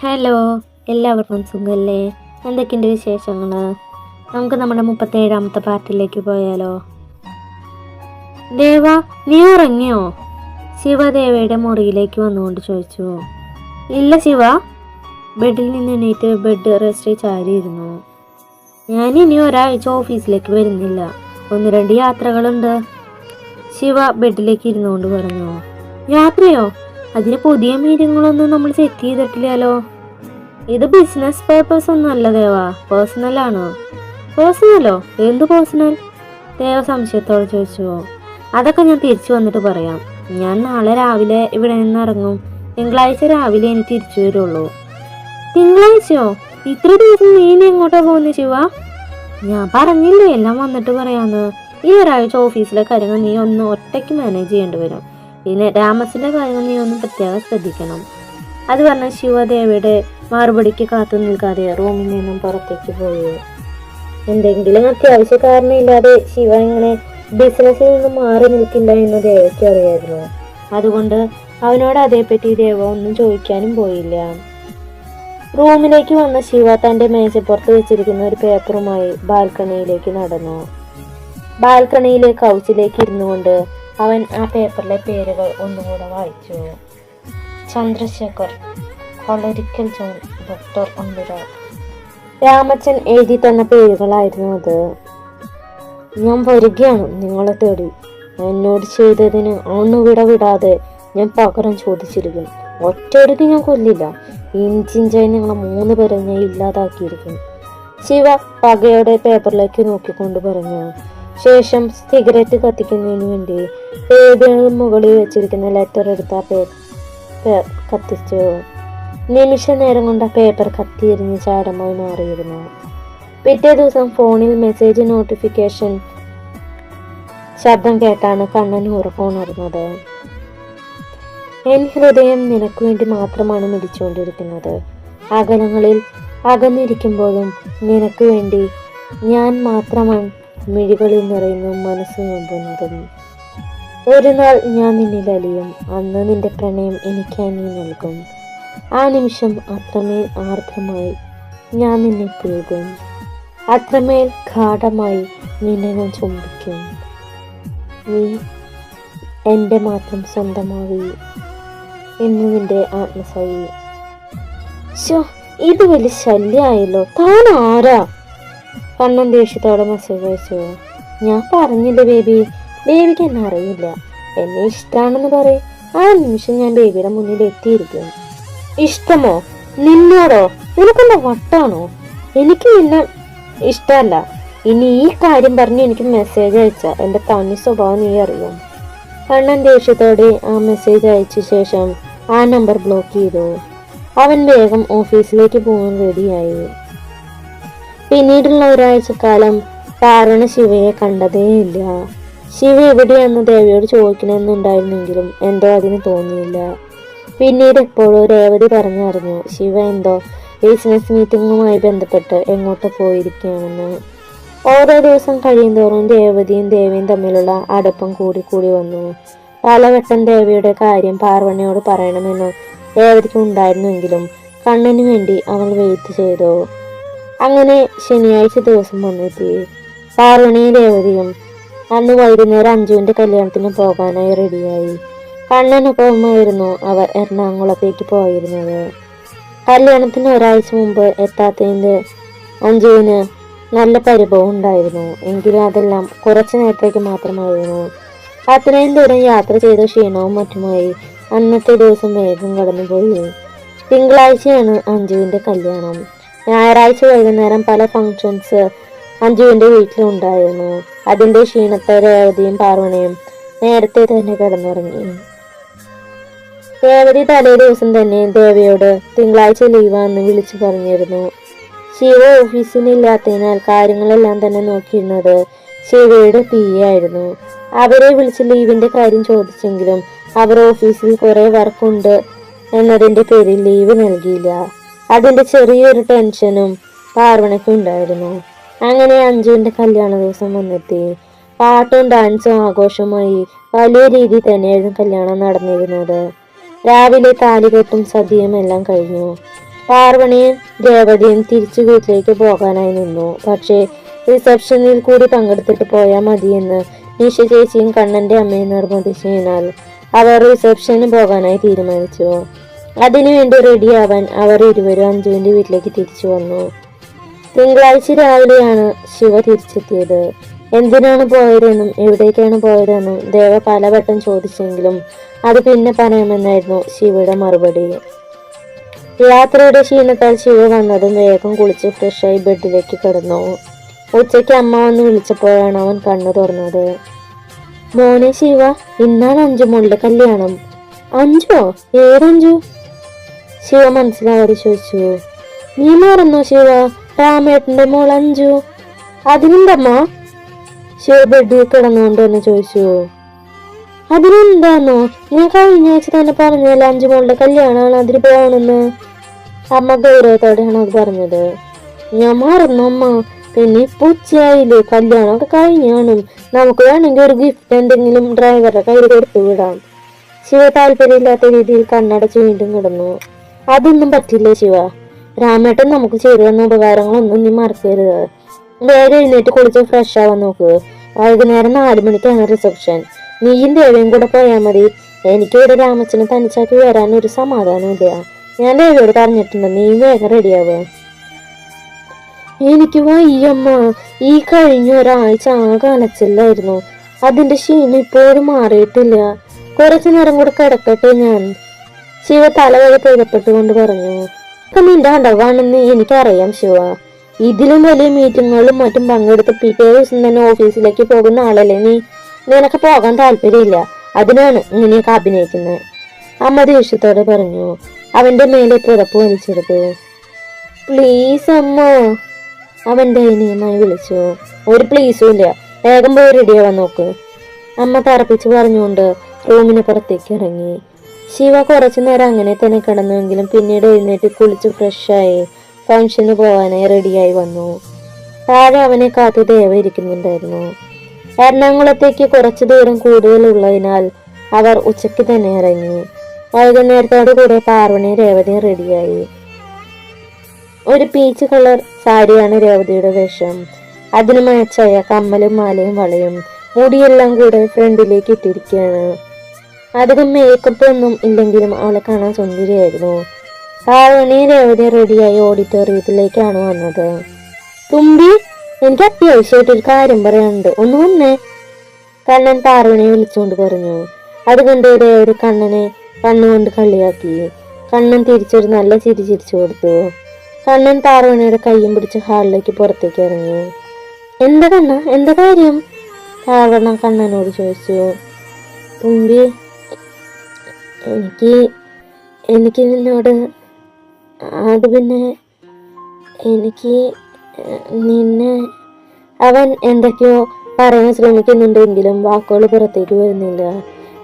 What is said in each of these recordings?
Hello, എല്ലാവർക്കും സുഖമല്ലേ? എന്തൊക്കെയുണ്ട് വിശേഷങ്ങൾ? നമുക്ക് നമ്മുടെ 37ാമത്തെ പാർട്ടിലേക്ക് പോയാലോ? ദേവ, നീ ഉറങ്ങിയോ? ശിവ ദേവയുടെ മുറിയിലേക്ക് വന്നുകൊണ്ട് ചോദിച്ചു. ഇല്ല ശിവ. ബെഡിൽ നിന്ന് എണീറ്റ് ബെഡ് റെസ്റ്റ് ചാരിയിരുന്നു. ഞാൻ ഇനി ഒരാഴ്ച ഓഫീസിലേക്ക് വരുന്നില്ല, 1-2 യാത്രകളുണ്ട്. ശിവ ബെഡിലേക്ക് ഇരുന്നുകൊണ്ട് പറഞ്ഞു. യാത്രയോ? അതിന് പുതിയ മീറ്റിങ്ങുകളൊന്നും നമ്മൾ സെറ്റ് ചെയ്തിട്ടില്ലല്ലോ. ഇത് ബിസിനസ് പേർപ്പസ് ഒന്നും അല്ല ദേവ, പേഴ്സണലാണോ? പേഴ്സണലോ? എന്ത് പേഴ്സണൽ? ദേവ സംശയത്തോടെ ചോദിച്ചു. അതൊക്കെ ഞാൻ തിരിച്ചു വന്നിട്ട് പറയാം. ഞാൻ നാളെ രാവിലെ ഇവിടെ നിന്ന് ഇറങ്ങും. തിങ്കളാഴ്ച രാവിലെ എനിക്ക് തിരിച്ചു വരുള്ളൂ. തിങ്കളാഴ്ചയോ? ഇത്ര ദിവസം നീ എങ്ങോട്ടാ പോകുന്നു ശിവ? ഞാൻ പറഞ്ഞില്ലേ എല്ലാം വന്നിട്ട് പറയാന്ന്. ഈ ഒരാഴ്ച ഓഫീസിലെ കാര്യങ്ങൾ നീ ഒന്ന് ഒറ്റയ്ക്ക് മാനേജ് ചെയ്യേണ്ടി വരും. പിന്നെ രാമസിന്റെ കാര്യങ്ങൾ നീ ഒന്ന് പ്രത്യേകം ശ്രദ്ധിക്കണം. അത് പറഞ്ഞ ശിവദേവയുടെ മറുപടിക്ക് കാത്തു നിൽക്കാതെ റൂമിൽ നിന്നും പുറത്തേക്ക് പോയി. എന്തെങ്കിലും അത്യാവശ്യ കാരണം ഇല്ലാതെ ശിവ ഇങ്ങനെ ബിസിനസ്സിൽ നിന്നും മാറി നിൽക്കില്ല എന്ന് ദേവയ്ക്ക് അറിയായിരുന്നു. അതുകൊണ്ട് അവനോട് അതേപ്പറ്റി ദേവ ഒന്നും ചോദിക്കാനും പോയില്ല. റൂമിലേക്ക് വന്ന ശിവ തന്റെ മേശപ്പുറത്ത് വെച്ചിരിക്കുന്ന ഒരു പേപ്പറുമായി ബാൽക്കണിയിലേക്ക് നടന്നു. ബാൽക്കണിയിലെ കൗച്ചിലേക്ക് ഇരുന്നു കൊണ്ട് അവൻ ആ പേപ്പറിലെ പേരുകൾ ഒന്നുകൂടെ വായിച്ചു. Chandrashekhar, Kolarikkal John, doctor Ambura. രാമച്ചൻ എഴുതി തന്ന പേരുകളായിരുന്നു അത്. ഞാൻ വരികയാണ് നിങ്ങളെ തേടി. എന്നോട് ചെയ്തതിന് വിടാതെ ഞാൻ പകരം ചോദിച്ചിരിക്കും. ഒറ്റയടിക്ക് ഞാൻ കൊല്ലില്ല. ഇഞ്ചിഞ്ചായി നിങ്ങളെ 3 പേരെ ഞാൻ ഇല്ലാതാക്കിയിരിക്കും. ശിവ പകയുടെ പേപ്പറിലേക്ക് നോക്കിക്കൊണ്ട് പറഞ്ഞു. ശേഷം സിഗരറ്റ് കത്തിക്കുന്നതിന് വേണ്ടി ടേബിളിന് മുകളിൽ വെച്ചിരിക്കുന്ന ലെറ്റർ എടുത്ത പേപ്പർ കത്തിച്ചു. നിമിഷ നേരം കൊണ്ട് ആ പേപ്പർ കത്തിയെരിഞ്ഞ് ചാരമായി മാറിയിരുന്നു. പിറ്റേ ദിവസം ഫോണിൽ മെസ്സേജ് നോട്ടിഫിക്കേഷൻ ശബ്ദം കേട്ടാണ് കണ്ണൻ ഉറക്കമുണർന്നത്. എൻ ഹൃദയം നിനക്ക് വേണ്ടി മാത്രമാണ് മിടിച്ചുകൊണ്ടിരിക്കുന്നത്. അകലങ്ങളിൽ അകന്നിരിക്കുമ്പോഴും നിനക്ക് വേണ്ടി ഞാൻ മാത്രമാണ് മിഴികളിൽ നിറയുന്നു മനസ്സ് നോമ്പുന്നതും. ഒരു നാൾ ഞാൻ നിന്നിൽ അലിയും. അന്ന് നിന്റെ പ്രണയം എനിക്കായി നീ നൽകും. ആ നിമിഷം അത്രമേൽ ആർദ്രമായി ഞാൻ നിന്നെ പുൽകും. അത്രമേൽ ഗാഢമായി നിന്നെ ഞാൻ ചുംബിക്കും. നീ എൻ്റെ മാത്രം സ്വന്തമാവി എന്ന് നിന്റെ ആത്മസഖി. ഇത് വലിയ ശല്യമായല്ലോ. താൻ ആരാ? കണ്ണൻ ദേഷ്യത്തോടെ മെസ്സേജ് അയച്ചു. ഞാൻ പറഞ്ഞില്ലേ ബേബിക്ക് എന്നെ അറിയില്ല. എന്നെ ഇഷ്ടമാണെന്ന് പറയും. ആ നിമിഷം ഞാൻ ബേബിയുടെ മുന്നിൽ എത്തിയിരിക്കും. ഇഷ്ടമോ? നിന്നോടോ? നിനക്കെന്താ വട്ടാണോ? എനിക്ക് നിന്നെ ഇഷ്ടമല്ല. ഇനി ഈ കാര്യം പറഞ്ഞ് എനിക്ക് മെസ്സേജ് അയച്ച എൻ്റെ തനി സ്വഭാവം നീ അറിയും. കണ്ണൻ ദേഷ്യത്തോടെ ആ മെസ്സേജ് അയച്ച ശേഷം ആ നമ്പർ ബ്ലോക്ക് ചെയ്തു. അവൻ വേഗം ഓഫീസിലേക്ക് പോകാൻ റെഡിയായി. പിന്നീടുള്ള ഒരാഴ്ചക്കാലം പാർവണ ശിവയെ കണ്ടതേയില്ല. ശിവ എവിടെയാണെന്ന് ദേവിയോട് ചോദിക്കണമെന്നുണ്ടായിരുന്നെങ്കിലും എന്തോ അതിന് തോന്നിയില്ല. പിന്നീട് എപ്പോഴോ രേവതി പറഞ്ഞറിഞ്ഞു ശിവ എന്തോ ബിസിനസ് മീറ്റിങ്ങുമായി ബന്ധപ്പെട്ട് എങ്ങോട്ട് പോയിരിക്കുകയാണെന്ന്. ഓരോ ദിവസം കഴിയുന്തോറും രേവതിയും ദേവിയും തമ്മിലുള്ള അടുപ്പം കൂടി വന്നു. പലവട്ടം ദേവിയുടെ കാര്യം പാർവണയോട് പറയണമെന്ന് രേവതിക്ക് ഉണ്ടായിരുന്നെങ്കിലും കണ്ണനു വേണ്ടി അവൾ വെയിറ്റ് ചെയ്തു. അങ്ങനെ ശനിയാഴ്ച ദിവസം വന്നെത്തി. പാർവണിയും രേവതിയും അന്ന് വൈകുന്നേരം അഞ്ജുവിന്റെ കല്യാണത്തിന് പോകാനായി റെഡിയായി. കണ്ണനൊപ്പമായിരുന്നു അവർ എറണാകുളത്തേക്ക് പോയിരുന്നത്. കല്യാണത്തിന് ഒരാഴ്ച മുമ്പ് എത്താത്തതിന്റെ അഞ്ജുവിന് നല്ല പരിഭവം ഉണ്ടായിരുന്നു. എങ്കിലും അതെല്ലാം കുറച്ചു നേരത്തേക്ക് മാത്രമായിരുന്നു. അത്രയും ദൂരം യാത്ര ചെയ്ത ക്ഷീണവും മറ്റുമായി അന്നത്തെ ദിവസം വേഗം കടന്നുപോയി. തിങ്കളാഴ്ചയാണ് അഞ്ജുവിന്റെ കല്യാണം. ഞായറാഴ്ച വൈകുന്നേരം പല ഫങ്ഷൻസ് അഞ്ജുവിന്റെ വീട്ടിലുണ്ടായിരുന്നു. അതിന്റെ ക്ഷീണത്തെ രേവതിയും പാർവണയും നേരത്തെ തന്നെ കിടന്നുറങ്ങി. രേവതി തലേ ദിവസം തന്നെ ദേവയോട് തിങ്കളാഴ്ച ലീവാന്ന് വിളിച്ചു പറഞ്ഞിരുന്നു. ശിവ ഓഫീസിലില്ലാത്തതിനാൽ കാര്യങ്ങളെല്ലാം തന്നെ നോക്കിയിരുന്നത് ശിവയുടെ പി ആയിരുന്നു. അവരെ വിളിച്ച് ലീവിന്റെ കാര്യം ചോദിച്ചെങ്കിലും അവർ ഓഫീസിൽ കുറെ വർക്കുണ്ട് എന്നതിന്റെ പേരിൽ ലീവ് നൽകിയില്ല. അതിന്റെ ചെറിയൊരു ടെൻഷനും പാർവണയ്ക്ക് ഉണ്ടായിരുന്നു. അങ്ങനെ അഞ്ജുവിന്റെ കല്യാണ ദിവസം വന്നെത്തി. പാട്ടും ഡാൻസും ആഘോഷമായി വലിയ രീതിയിൽ തന്നെയായിരുന്നു കല്യാണം നടന്നിരുന്നത്. രാവിലെ താലികെട്ടും സദ്യയും എല്ലാം കഴിഞ്ഞു. പാർവണിയും രേവതിയും തിരിച്ചു വീട്ടിലേക്ക് പോകാനായി നിന്നു. പക്ഷേ റിസപ്ഷനിൽ കൂടി പങ്കെടുത്തിട്ട് പോയാൽ മതിയെന്ന് നിഷ ചേച്ചിയും കണ്ണന്റെ അമ്മയും നിർബന്ധിച്ചതിനാൽ അവർ റിസപ്ഷന് പോകാനായി തീരുമാനിച്ചു. അതിനുവേണ്ടി റെഡിയാവാൻ അവർ ഇരുവരും അഞ്ജുവിന്റെ വീട്ടിലേക്ക് തിരിച്ചു വന്നു. തിങ്കളാഴ്ച രാവിലെയാണ് ശിവ തിരിച്ചെത്തിയത്. എന്തിനാണ് പോയതെന്നും എവിടേക്കാണ് പോയതെന്നും ദേവ പലവട്ടം ചോദിച്ചെങ്കിലും അത് പിന്നെ പറയാമെന്നായിരുന്നു ശിവയുടെ മറുപടി. യാത്രയുടെ ക്ഷീണത്താൽ ശിവ വന്നതും വേഗം കുളിച്ച് ഫ്രഷായി ബെഡിലേക്ക് കിടന്നു. ഉച്ചയ്ക്ക് അമ്മ വന്ന് വിളിച്ചപ്പോഴാണ് അവൻ കണ്ണു തുറന്നത്. മോനെ ശിവ, ഇന്നാണ് അഞ്ജുമോളുടെ കല്യാണം. അഞ്ജോ? ഏതഞ്ജു? ശിവ മനസ്സിലാവാതെ ചോദിച്ചു. നീ മറന്നോ ശിവ? രാമേട്ടന്റെ മോൾ അഞ്ജു. അതിനെന്തമ്മ? ശിവ ബെഡിൽ കിടന്നുകൊണ്ട് തന്നെ ചോദിച്ചു. അതിനെന്താന്നോ, ഞാൻ കഴിഞ്ഞ ആഴ്ച തന്നെ പറഞ്ഞല്ലോ അഞ്ജുമോളുടെ കല്യാണമാണ്, അതിന് പോകണമെന്ന്. അമ്മ ഗൗരവത്തോടെയാണ് അത് പറഞ്ഞത്. ഞാൻ മറന്നു അമ്മ. പിന്നെ ഇപ്പൊ ഉച്ചയായില്ലേ, കല്യാണമൊക്കെ കഴിഞ്ഞാണ്. നമുക്ക് വേണമെങ്കിൽ ഒരു ഗിഫ്റ്റ് എന്തെങ്കിലും ഡ്രൈവറുടെ കയ്യിൽ കൊടുത്തു വിടാം. ശിവ താല്പര്യമില്ലാത്ത രീതിയിൽ കണ്ണടച്ച് വീണ്ടും കിടന്നു. അതൊന്നും പറ്റില്ല ശിവ. രാമേട്ടൻ നമുക്ക് ചെയ്തു തന്ന ഉപകാരങ്ങളൊന്നും നീ മറക്കരുത്. വേഗം എഴുന്നേറ്റ് കുളിച്ച് ഫ്രഷ് ആവാൻ നോക്ക്. വൈകുന്നേരം 4 മണിക്കാണ് റിസപ്ഷൻ. നീയും ദേവയും കൂടെ പോയാൽ മതി. എനിക്കിവിടെ രാമച്ചനെ തനിച്ചാക്കി വരാൻ ഒരു സമാധാനമില്ല. ഞാൻ ദേവിയോട് പറഞ്ഞിട്ടുണ്ട്, നീ വേഗം റെഡിയാവുക. എനിക്ക് വയ്യമ്മ. ഈ കഴിഞ്ഞ ഒരാഴ്ച ആകെ അലച്ചില്ലായിരുന്നു. അതിന്റെ ക്ഷീണം ഇപ്പോഴും മാറിയിട്ടില്ല. കുറച്ചു നേരം കൂടെ കിടക്കട്ടെ ഞാൻ. ശിവ തലവഴി പെയ്തപ്പെട്ടുകൊണ്ട് പറഞ്ഞു. നിന്റെ അടവാണെന്ന് എനിക്കറിയാം ശിവ. ഇതിലും വലിയ മീറ്റിങ്ങുകളും മറ്റും പങ്കെടുത്ത് പിറ്റേ ദിവസം തന്നെ ഓഫീസിലേക്ക് പോകുന്ന ആളല്ലേ നീ. നിനക്ക് പോകാൻ താല്പര്യമില്ല, അതിനാണ് ഇങ്ങനെയൊക്കെ അഭിനയിക്കുന്നത്. അമ്മ ദേഷ്യത്തോടെ പറഞ്ഞു. അവന്റെ മേലെ പുതപ്പ് വലിച്ചെടുത്തു. പ്ലീസ് അമ്മ, അവൻ ദയനീയമായി വിളിച്ചു. ഒരു പ്ലീസും ഇല്ല, വേഗം പോയി റെഡിയാവാൻ നോക്ക്. അമ്മ തറപ്പിച്ച് പറഞ്ഞുകൊണ്ട് റൂമിന് പുറത്തേക്ക് ഇറങ്ങി. ശിവ കുറച്ചു നേരം അങ്ങനെ തന്നെ കിടന്നുവെങ്കിലും പിന്നീട് എഴുന്നേറ്റ് കുളിച്ച് ഫ്രഷായി ഫംഗ്ഷന് പോകാനായി റെഡിയായി വന്നു. താഴെ അവനെ കാത്തു ദേവ ഇരിക്കുന്നുണ്ടായിരുന്നു. എറണാകുളത്തേക്ക് കുറച്ചു ദൂരം കൂടുതലുള്ളതിനാൽ അവർ ഉച്ചയ്ക്ക് തന്നെ ഇറങ്ങി. വൈകുന്നേരത്തോടു കൂടെ പാർവണി രേവതിയും റെഡിയായി. ഒരു പീച്ച് കളർ സാരിയാണ് രേവതിയുടെ വേഷം. അതിന് മാച്ചായ കമ്മലും മാലയും വളയും മുടിയെല്ലാം കൂടെ ഫ്രണ്ടിലേക്ക് ഇട്ടിരിക്കുകയാണ്. അധികം മേക്കപ്പ് ഒന്നും ഇല്ലെങ്കിലും അവളെ കാണാൻ സുന്ദരിയായിരുന്നു. പാർവണി രേവതി റെഡിയായി ഓഡിറ്റോറിയത്തിലേക്കാണ് വന്നത്. തുമ്പി, എനിക്ക് അത്യാവശ്യമായിട്ടൊരു കാര്യം പറയാനുണ്ട്, ഒന്ന് വന്നേ. കണ്ണൻ പാർവണിയെ വിളിച്ചുകൊണ്ട് പറഞ്ഞു. അതുകൊണ്ട് രേവതി കണ്ണനെ കണ്ണുകൊണ്ട് കളിയാക്കി. കണ്ണൻ തിരിച്ചൊരു നല്ല ചിരി ചിരിച്ചു കൊടുത്തു. കണ്ണൻ പാർവണിയുടെ കയ്യും പിടിച്ച് ഹാളിലേക്ക് പുറത്തേക്ക് ഇറങ്ങി. എന്താ കണ്ണ, എന്താ കാര്യം? പാർവണ കണ്ണനോട് ചോദിച്ചു. തുമ്പി, എനിക്ക് നിന്നോട്, അത് പിന്നെ എനിക്ക് നിന്നെ. അവൻ എന്തൊക്കെയോ പറയാൻ ശ്രമിക്കുന്നുണ്ടെങ്കിലും വാക്കുകൾ പുറത്തേക്ക് വരുന്നില്ല.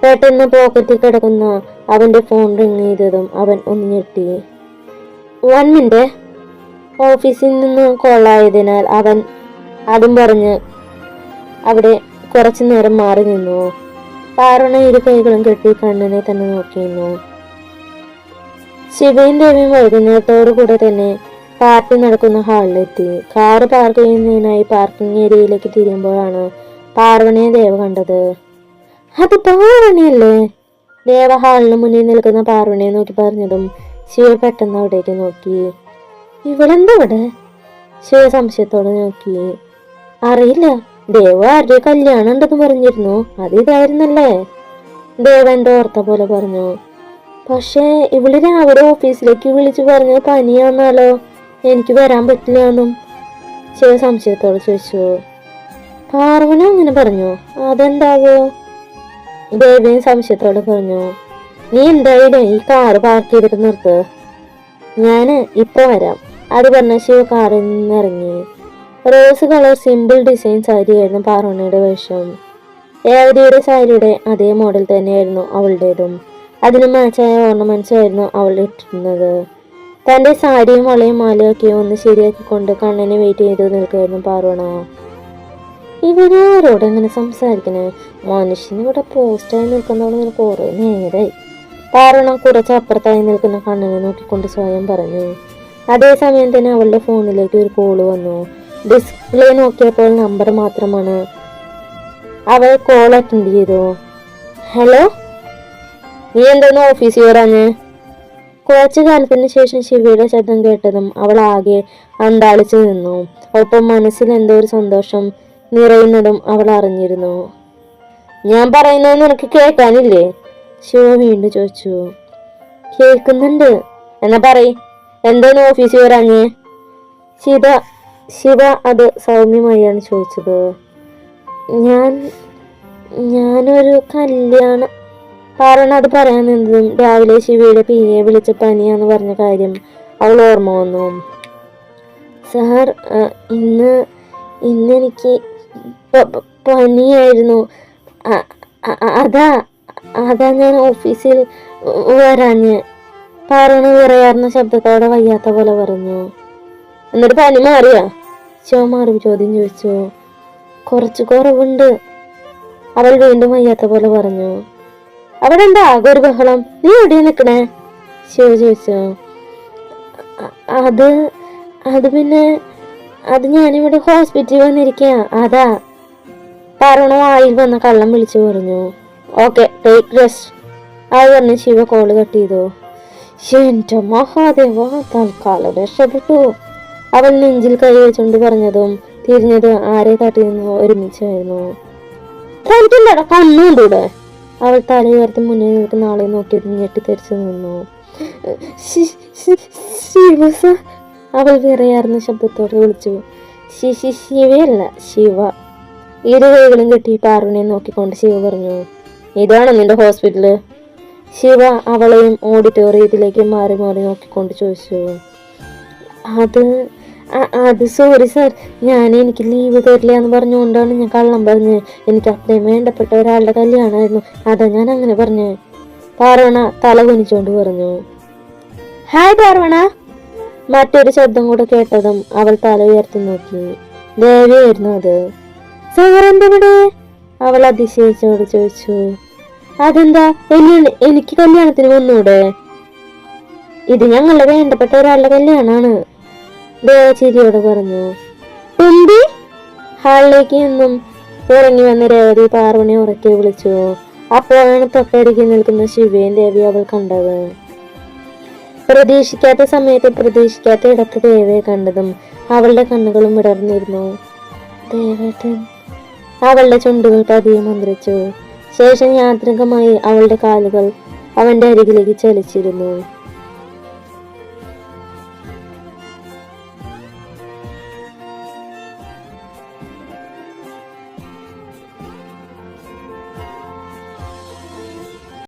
പെട്ടെന്ന് പോക്കറ്റിൽ കിടക്കുന്ന അവന്റെ ഫോൺ റിങ് ചെയ്തതും അവൻ ഒന്ന് ഞെട്ടി. 1 മിനിറ്റ്. ഓഫീസിൽ നിന്ന് കോളായതിനാൽ അവൻ അതും പറഞ്ഞ് അവിടെ കുറച്ചു നേരം മാറി നിന്നു. പാർവണ ഇരു കൈകളും കെട്ടി കണ്ണനെ തന്നെ നോക്കിയിരുന്നു. ശിവയും ദേവിയും വൈകുന്നേരത്തോടു കൂടെ തന്നെ പാർട്ടി നടക്കുന്ന ഹാളിലെത്തി. കാറ് പാർക്ക് ചെയ്യുന്നതിനായി പാർക്കിംഗ് ഏരിയയിലേക്ക് തിരിയുമ്പോഴാണ് പാർവണിയെ ദേവ കണ്ടത്. അത് പാർവണിയല്ലേ? ദേവ ഹാളിന് മുന്നിൽ നിൽക്കുന്ന പാർവണിയെ നോക്കി പറഞ്ഞതും ശിവ പെട്ടെന്ന് അവിടേക്ക് നോക്കി. ഇവളെന്താ ഇവിടെ? ശിവ സംശയത്തോടെ നോക്കി. അറിയില്ല, ദേവ ആരുടെ കല്യാണം ഉണ്ടെന്ന് പറഞ്ഞിരുന്നു, അത് ഇതായിരുന്നല്ലേ? ദേവന്റെ ഓർത്ത പോലെ പറഞ്ഞു. പക്ഷേ ഇവള് രാവിലെ ഓഫീസിലേക്ക് വിളിച്ചു പറഞ്ഞത് പനിയാന്നാലോ, എനിക്ക് വരാൻ പറ്റില്ല എന്നും ശിവ സംശയത്തോടെ ചോദിച്ചു. പാർവണ അങ്ങനെ പറഞ്ഞു? അതെന്താവോ? ദേവിയും സംശയത്തോടെ പറഞ്ഞു. നീ എന്തായാലും ഈ കാറ് പാർക്ക് ചെയ്തിട്ട് നിർത്ത്, ഞാന് ഇപ്പൊ വരാം. അത് പറഞ്ഞ ശിവ കാറിൽ നിന്നിറങ്ങി. റോസ് കളർ സിമ്പിൾ ഡിസൈൻ സാരിയായിരുന്നു പാർവണയുടെ വേഷം. രേവതിയുടെ സാരിയുടെ അതേ മോഡൽ തന്നെയായിരുന്നു അവളുടേതും. അതിന് മാച്ചായ ഓർണമെന്റ്സ് ആയിരുന്നു അവൾ ഇട്ടിരുന്നത്. തന്റെ സാരിയും വളയും മാലയൊക്കെ ഒന്ന് ശരിയാക്കിക്കൊണ്ട് കണ്ണനെ വെയിറ്റ് ചെയ്ത് നിൽക്കുകയായിരുന്നു പാർവണ. ഇവിടെ ആരോട് എങ്ങനെ സംസാരിക്കണേ? മനുഷ്യന് ഇവിടെ പോസ്റ്റായി നിൽക്കുന്നതോട് കുറെ നേരായി. പാർവണ കുറച്ച് അപ്പുറത്തായി നിൽക്കുന്ന കണ്ണനെ നോക്കിക്കൊണ്ട് സ്വയം പറഞ്ഞു. അതേസമയം തന്നെ അവളുടെ ഫോണിലേക്ക് ഒരു കോള് വന്നു. ഡിസ്പ്ലേ നോക്കിയപ്പോൾ നമ്പർ മാത്രമാണ്. അവൾ കോൾ അറ്റൻഡ് ചെയ്തു. ഹലോ, നീ എന്താന്ന് ഓഫീസിൽ വരാഞ്ഞ്? കുറച്ചു കാലത്തിന് ശേഷം ശിവയുടെ ശബ്ദം കേട്ടതും അവൾ ആകെ അന്താളിച്ചു നിന്നു. ഒപ്പം മനസ്സിൽ എന്തോ ഒരു സന്തോഷം നിറയുന്നതും അവൾ അറിഞ്ഞിരുന്നു. ഞാൻ പറയുന്നത് നിനക്ക് കേൾക്കാനില്ലേ? ശിവ വീണ്ടും ചോദിച്ചു. കേൾക്കുന്നുണ്ട്, എന്നാ പറയ്, എന്താന്ന് ഓഫീസിൽ വരാഞ്ഞ്? ശിവ അത് സൗമ്യമായാണ് ചോദിച്ചത്. ഞാനൊരു കല്യാണം കാരണം അത് പറയാൻ നിന്നതും രാവിലെ ശിവയുടെ പിയെ വിളിച്ച പനിയാന്ന് പറഞ്ഞ കാര്യം അവൾ ഓർമ്മ വന്നു. സാർ, ഇന്നെനിക്ക് പനിയായിരുന്നു. അതാ ഞാൻ ഓഫീസിൽ വരാഞ്ഞ്. പാറു വിറയാർന്ന ശബ്ദത്തോടെ വയ്യാത്ത പോലെ പറഞ്ഞു. എന്നിട്ട് പനി മാറിയാ? ശിവ മാറി ചോദ്യം ചോദിച്ചു. കുറച്ച് കുറവുണ്ട്, അവൾ വീണ്ടും വയ്യാത്ത പോലെ പറഞ്ഞു. അവിടെ എന്താ ആകെ ഒരു ബഹളം? നീ എവിടെയാ നിക്കണേ? ശിവ ചോദിച്ചു. അത് ഞാനിവിടെ ഹോസ്പിറ്റലിൽ വന്നിരിക്കുക, അതാ. പാറു വായിൽ വന്ന കള്ളം വിളിച്ചു പറഞ്ഞു. Okay, take rest. അത് പറഞ്ഞ് ശിവ കോള് കട്ട് ചെയ്തു. എന്റെ മഹാദേവ, തൽക്കാലം രക്ഷപ്പെട്ടു. അവൾ നെഞ്ചിൽ കൈ വെച്ചുകൊണ്ട് പറഞ്ഞതും തിരിഞ്ഞത് ആരെ കാട്ടി നിന്നോ ഒരുമിച്ചായിരുന്നു. കണ്ടില്ലട, കണ്ണുകൊണ്ടൂടെ? അവൾ തലയുയർത്തി മുന്നിൽ നിൽക്കുന്ന ആളെ നോക്കിയത് ഞെട്ടിത്തെറിച്ചു നിന്നു. അവൾ വിറയാർന്ന ശബ്ദത്തോടെ വിളിച്ചു. ശിവയല്ല, ശിവ. ഇരു കൈകളും കെട്ടി പാറുവിനെ നോക്കിക്കൊണ്ട് ശിവ പറഞ്ഞു. ഇതാണ് നിന്റെ ഹോസ്പിറ്റല്? ശിവ അവളെയും ഓഡിറ്റോറിയത്തിലേക്ക് മാറി മാറി നോക്കിക്കൊണ്ട് ചോദിച്ചു. അത് സോറി സാർ, എനിക്ക് ലീവ് തരില്ല എന്ന് പറഞ്ഞുകൊണ്ടാണ് ഞാൻ കള്ളം പറഞ്ഞത്. എനിക്ക് അത്രയും വേണ്ടപ്പെട്ട ഒരാളുടെ കല്യാണമായിരുന്നു, അതാ ഞാൻ അങ്ങനെ പറഞ്ഞേ. പാർവണ തല കുനിച്ചുകൊണ്ട് പറഞ്ഞു. ഹായ് പാർവണ. മറ്റൊരു ശബ്ദം കൂടെ കേട്ടതും അവൾ തല ഉയർത്തി നോക്കി. ദേവിയായിരുന്നു അത്. സാർ എന്തെവിടെ? അവൾ അതിശയിച്ചോട് ചോദിച്ചു. അതെന്താ, എനിക്ക് കല്യാണത്തിന് വന്നൂടെ? ഇത് ഞങ്ങളുടെ വേണ്ടപ്പെട്ട ഒരാളുടെ കല്യാണാണ്, ദേവ ചിരിയോടെ പറഞ്ഞു. തുമ്പി. ഹാളിലേക്ക് നിന്നും ഇറങ്ങി വന്ന രേവതി പാർവണി ഉറക്കെ വിളിച്ചു. അപ്പോഴാണ് തൊട്ടരികിൽ നിൽക്കുന്ന ശിവയും ദേവി അവൾ കണ്ടത്. പ്രതീക്ഷിക്കാത്ത സമയത്ത് പ്രതീക്ഷിക്കാത്ത ഇടത്ത് ദേവയെ കണ്ടതും അവളുടെ കണ്ണുകളും വിടർന്നിരുന്നു. ദേവേട്ടൻ. അവളുടെ ചുണ്ടുകൾ പതിയെ മന്ത്രിച്ചു. ശേഷം യാന്ത്രികമായി അവളുടെ കാലുകൾ അവന്റെ അരികിലേക്ക് ചലിച്ചിരുന്നു.